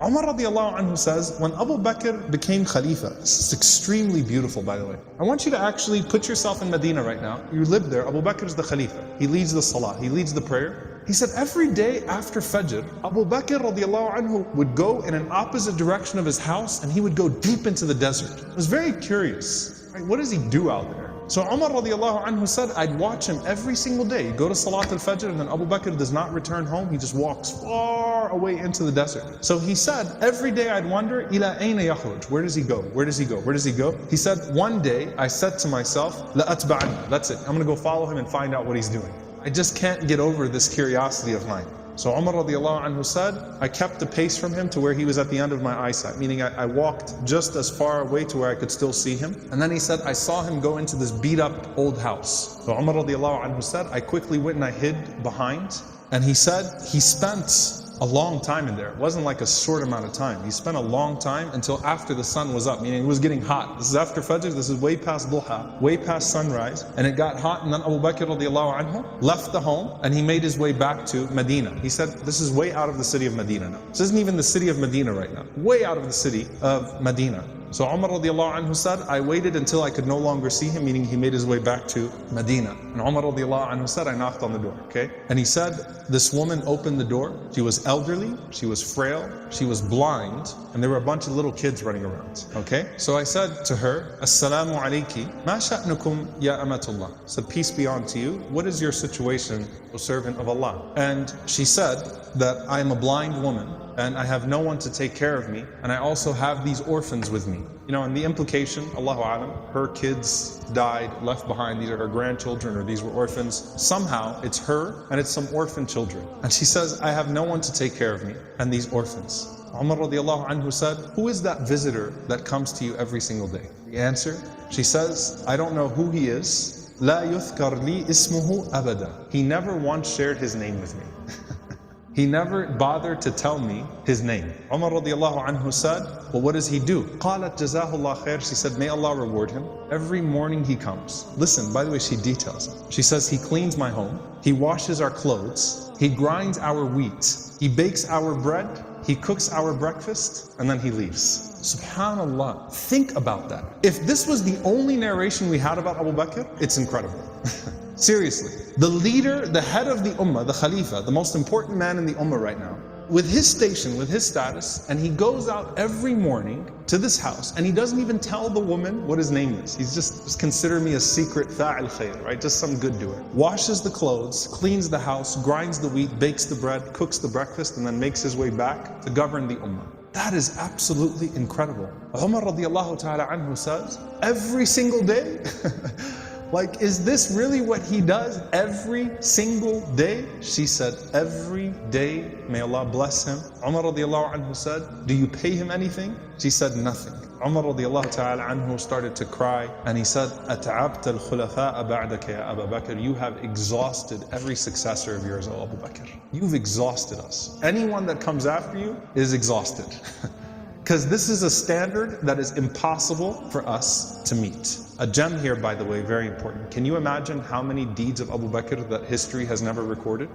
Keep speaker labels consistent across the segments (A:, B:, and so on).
A: Umar radiallahu anhu says, when Abu Bakr became Khalifa, this is extremely beautiful by the way. I want you to actually put yourself in Medina right now. You live there, Abu Bakr is the Khalifa. He leads the Salah, he leads the prayer. He said every day after Fajr, Abu Bakr radiallahu anhu would go in an opposite direction of his house and he would go deep into the desert. I was very curious, right? What does he do out there? So Umar radiallahu anhu said, I'd watch him every single day. He'd go to Salat al-Fajr and then Abu Bakr does not return home. He just walks far away into the desert. So he said, every day I'd wonder, ila ayna yakhruj? Where does he go? Where does he go? Where does he go? He said, one day I said to myself, la atba'ani. That's it. I'm going to go follow him and find out what he's doing. I just can't get over this curiosity of mine. So Umar radiallahu anhu said, I kept the pace from him to where he was at the end of my eyesight, meaning I walked just as far away to where I could still see him. And then he said, I saw him go into this beat up old house. So Umar radiallahu anhu said, I quickly went and I hid behind. And he said, he spent a long time in there. It wasn't like a short amount of time. He spent a long time until after the sun was up, meaning it was getting hot. This is after Fajr, this is way past Duha, way past sunrise, and it got hot, and then Abu Bakr radiallahu anhu left the home and he made his way back to Medina. He said, this is way out of the city of Medina now. This isn't even the city of Medina right now. Way out of the city of Medina. So Umar radiallahu anhu said, I waited until I could no longer see him, meaning he made his way back to Medina. And Umar radiallahu anhu said, I knocked on the door, okay? And he said, this woman opened the door. She was elderly, she was frail, she was blind, and there were a bunch of little kids running around, okay? So I said to her, Assalamu alayki, ma sha'nukum ya amatullah. I said, peace be unto you. What is your situation, O servant of Allah? And she said that I am a blind woman, and I have no one to take care of me, and I also have these orphans with me. You know, and the implication, Allahu Alam, her kids died, left behind, these are her grandchildren, or these were orphans. Somehow, it's her, and it's some orphan children. And she says, I have no one to take care of me, and these orphans. Umar radiallahu anhu said, who is that visitor that comes to you every single day? The answer, she says, I don't know who he is. La yuthkar li ismuhu abada. He never once shared his name with me. He never bothered to tell me his name. Umar radiallahu anhu said, well, what does he do? قالت جزاه الله خير. She said, may Allah reward him. Every morning he comes. Listen, by the way, she details it. She says, he cleans my home. He washes our clothes. He grinds our wheat. He bakes our bread. He cooks our breakfast. And then he leaves. Subhanallah. Think about that. If this was the only narration we had about Abu Bakr, it's incredible. Seriously, the leader, the head of the ummah, the Khalifa, the most important man in the ummah right now, with his station, with his status, and he goes out every morning to this house, and he doesn't even tell the woman what his name is. He's just consider me a secret fa'il khair, right? Just some good doer. Washes the clothes, cleans the house, grinds the wheat, bakes the bread, cooks the breakfast, and then makes his way back to govern the ummah. That is absolutely incredible. Umar radiallahu ta'ala anhu says, every single day, like, is this really what he does every single day? She said, every day, may Allah bless him. Umar radiallahu anhu said, do you pay him anything? She said, nothing. Umar radiallahu ta'ala anhu started to cry, and he said, أَتَعَبْتَ الْخُلَفَاءَ بَعْدَكَ يَا أَبَا بَكْرِ. You have exhausted every successor of yours, O Abu Bakr. You've exhausted us. Anyone that comes after you is exhausted. Because this is a standard that is impossible for us to meet. A gem here, by the way, very important. Can you imagine how many deeds of Abu Bakr that history has never recorded?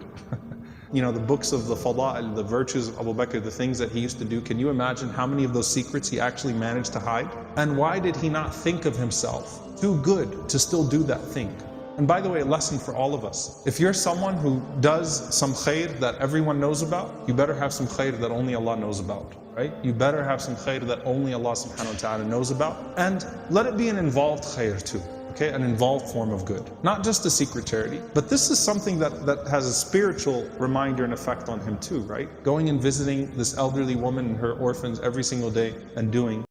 A: You know, the books of the fada'il, the virtues of Abu Bakr, the things that he used to do. Can you imagine how many of those secrets he actually managed to hide? And why did he not think of himself too good to still do that thing? And by the way, a lesson for all of us. If you're someone who does some khair that everyone knows about, you better have some khair that only Allah knows about, right? You better have some khair that only Allah subhanahu wa ta'ala knows about. And let it be an involved khair too, okay? An involved form of good. Not just a secret charity, but this is something that has a spiritual reminder and effect on him too, right? Going and visiting this elderly woman and her orphans every single day and doing